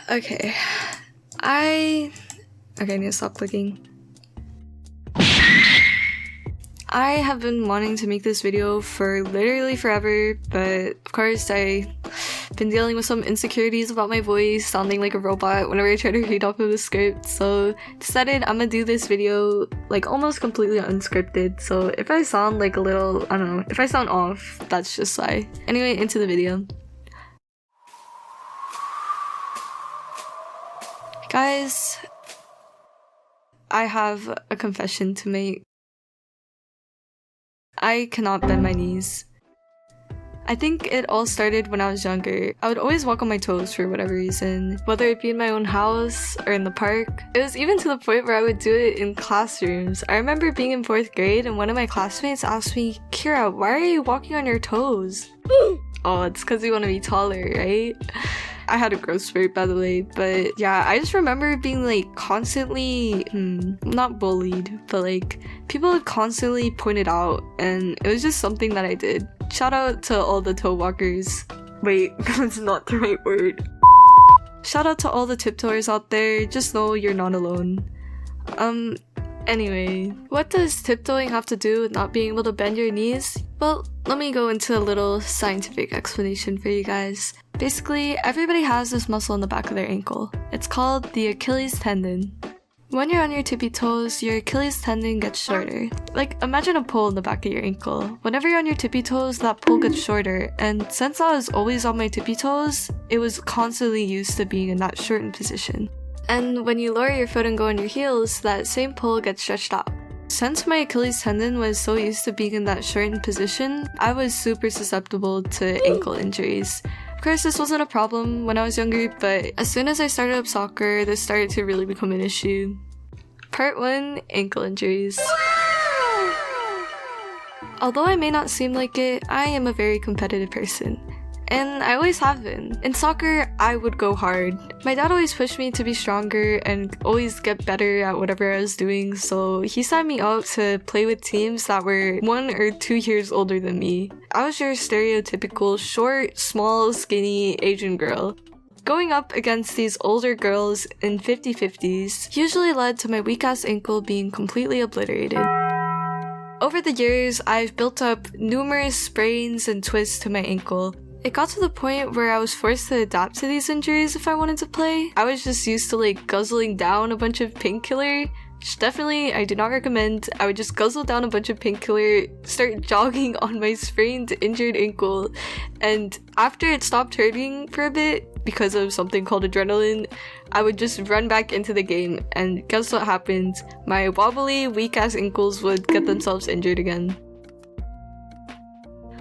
Okay. I need to stop clicking. I have been wanting to make this video for literally forever, but of course I've been dealing with some insecurities about my voice sounding like a robot whenever I try to read off of the script, so decided I'm gonna do this video like almost completely unscripted, so if I sound like a little, I don't know, if I sound off, that's just why. Anyway, into the video. Guys, I have a confession to make. I cannot bend my knees. I think it all started when I was younger. I would always walk on my toes for whatever reason, whether it be in my own house or in the park. It was even to the point where I would do it in classrooms. I remember being in 4th grade and one of my classmates asked me, "Kira, why are you walking on your toes?" Oh, it's because you want to be taller, right? I had a growth spurt, by the way, but yeah, I just remember being like constantly, not bullied, but like people would constantly point it out, and it was just something that I did. Shout out to all the toe walkers. Wait, that's not the right word. Shout out to all the tiptoers out there, just know you're not alone. Anyway, what does tiptoeing have to do with not being able to bend your knees? Well, let me go into a little scientific explanation for you guys. Basically, everybody has this muscle in the back of their ankle. It's called the Achilles tendon. When you're on your tippy toes, your Achilles tendon gets shorter. Like, imagine a pole in the back of your ankle. Whenever you're on your tippy toes, that pole gets shorter, and since I was always on my tippy toes, it was constantly used to being in that shortened position. And when you lower your foot and go on your heels, that same pole gets stretched out. Since my Achilles tendon was so used to being in that shortened position, I was super susceptible to ankle injuries. Of course, this wasn't a problem when I was younger, but as soon as I started up soccer, this started to really become an issue. Part 1, ankle injuries. Although I may not seem like it, I am a very competitive person. And I always have been. In soccer, I would go hard. My dad always pushed me to be stronger and always get better at whatever I was doing, so he signed me up to play with teams that were 1 or 2 years older than me. I was your stereotypical short, small, skinny Asian girl. Going up against these older girls in 50-50s usually led to my weak-ass ankle being completely obliterated. Over the years, I've built up numerous sprains and twists to my ankle. It got to the point where I was forced to adapt to these injuries if I wanted to play. I was just used to like guzzling down a bunch of painkiller, which definitely I do not recommend. I would just guzzle down a bunch of painkiller, start jogging on my sprained, injured ankle, and after it stopped hurting for a bit, because of something called adrenaline, I would just run back into the game, and guess what happened? My wobbly, weak-ass ankles would get themselves injured again.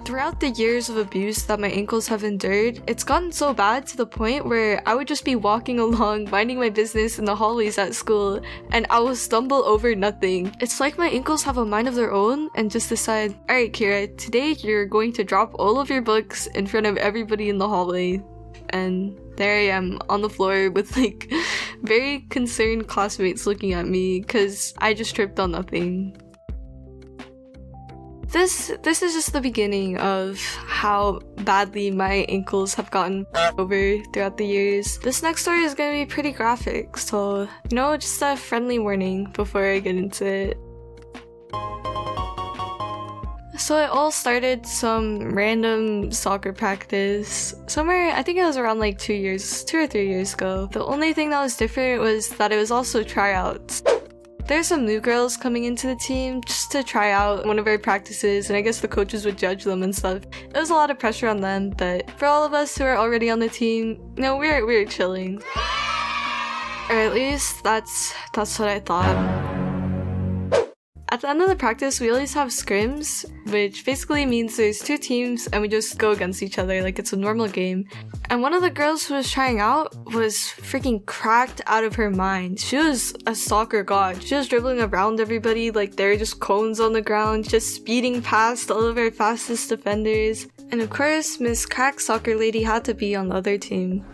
Throughout the years of abuse that my ankles have endured, it's gotten so bad to the point where I would just be walking along, minding my business in the hallways at school, and I will stumble over nothing. It's like my ankles have a mind of their own and just decide, "Alright Kira, today you're going to drop all of your books in front of everybody in the hallway." And there I am on the floor with like very concerned classmates looking at me because I just tripped on nothing. This is just the beginning of how badly my ankles have gotten over throughout the years. This next story is gonna be pretty graphic, so you know, just a friendly warning before I get into it. So it all started some random soccer practice somewhere, I think it was around like 2 or 3 years ago. The only thing that was different was that it was also tryouts. There's some new girls coming into the team just to try out one of our practices, and I guess the coaches would judge them and stuff. It was a lot of pressure on them, but for all of us who are already on the team, you know, we're chilling. Or at least that's what I thought. At the end of the practice, we always have scrims, which basically means there's 2 teams and we just go against each other like it's a normal game. And one of the girls who was trying out was freaking cracked out of her mind. She was a soccer god. She was dribbling around everybody like they were just cones on the ground, just speeding past all of our fastest defenders. And of course, Miss Crack Soccer Lady had to be on the other team.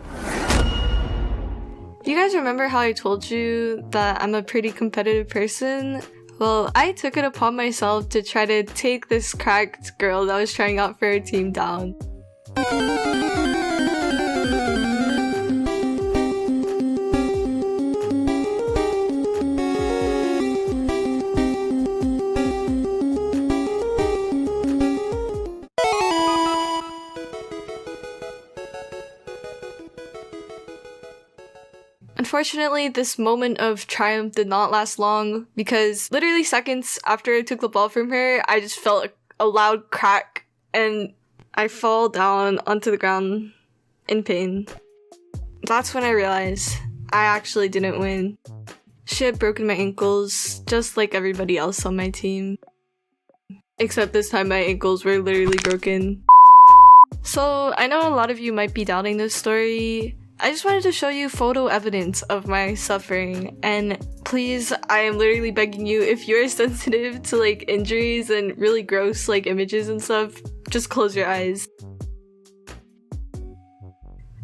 You guys remember how I told you that I'm a pretty competitive person? Well, I took it upon myself to try to take this cracked girl that was trying out for her team down. Unfortunately, this moment of triumph did not last long because literally seconds after I took the ball from her, I just felt a loud crack and I fall down onto the ground in pain. That's when I realized I actually didn't win. She had broken my ankles, just like everybody else on my team. Except this time my ankles were literally broken. So I know a lot of you might be doubting this story. I just wanted to show you photo evidence of my suffering, and please, I am literally begging you, if you're sensitive to like injuries and really gross like images and stuff, just close your eyes.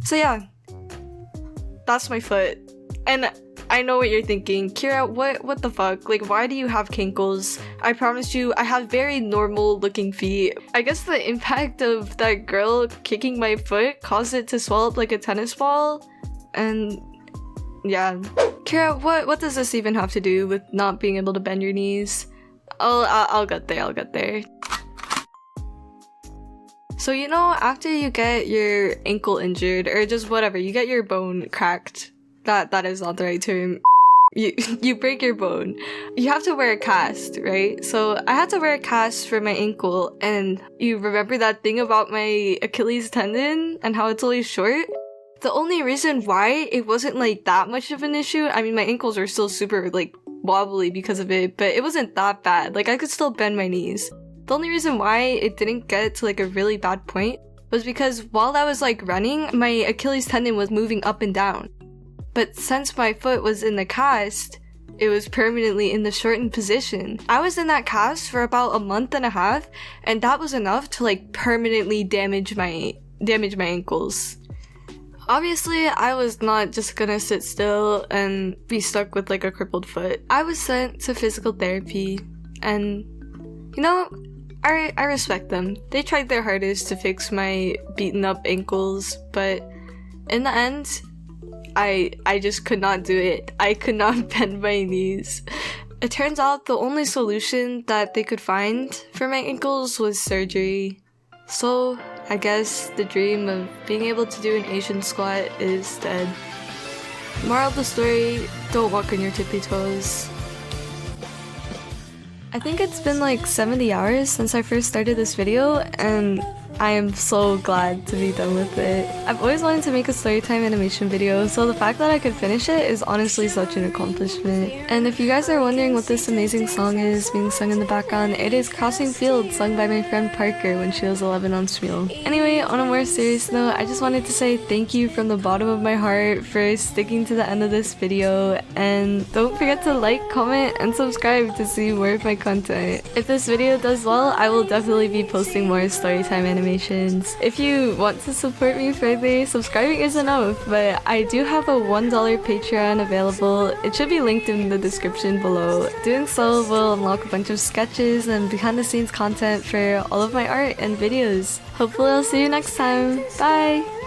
So yeah, that's my foot. And I know what you're thinking, Kira, what the fuck? Like, why do you have cankles? I promise you, I have very normal looking feet. I guess the impact of that girl kicking my foot caused it to swell up like a tennis ball. And yeah. Kira, what does this even have to do with not being able to bend your knees? I'll get there. So you know, after you get your ankle injured, or just whatever, you get your bone cracked. That is not the right term. You break your bone. You have to wear a cast, right? So I had to wear a cast for my ankle, and you remember that thing about my Achilles tendon and how it's always short? The only reason why it wasn't like that much of an issue, I mean my ankles are still super like wobbly because of it, but it wasn't that bad. Like I could still bend my knees. The only reason why it didn't get to like a really bad point was because while I was like running, my Achilles tendon was moving up and down. But since my foot was in the cast, it was permanently in the shortened position. I was in that cast for about a month and a half, and that was enough to like permanently damage my ankles. Obviously, I was not just gonna sit still and be stuck with like a crippled foot. I was sent to physical therapy, and you know, I respect them. They tried their hardest to fix my beaten up ankles, but in the end, I just could not do it. I could not bend my knees. It turns out the only solution that they could find for my ankles was surgery. So I guess the dream of being able to do an Asian squat is dead. Moral of the story, don't walk on your tippy toes. I think it's been like 70 hours since I first started this video, and I am so glad to be done with it. I've always wanted to make a storytime animation video, so the fact that I could finish it is honestly such an accomplishment. And if you guys are wondering what this amazing song is being sung in the background, it is Crossing Fields, sung by my friend Parker when she was 11 on Smule. Anyway, on a more serious note, I just wanted to say thank you from the bottom of my heart for sticking to the end of this video, and don't forget to like, comment, and subscribe to see more of my content. If this video does well, I will definitely be posting more storytime animations. If you want to support me further, subscribing is enough, but I do have a $1 Patreon available. It should be linked in the description below. Doing so will unlock a bunch of sketches and behind the scenes content for all of my art and videos. Hopefully I'll see you next time. Bye!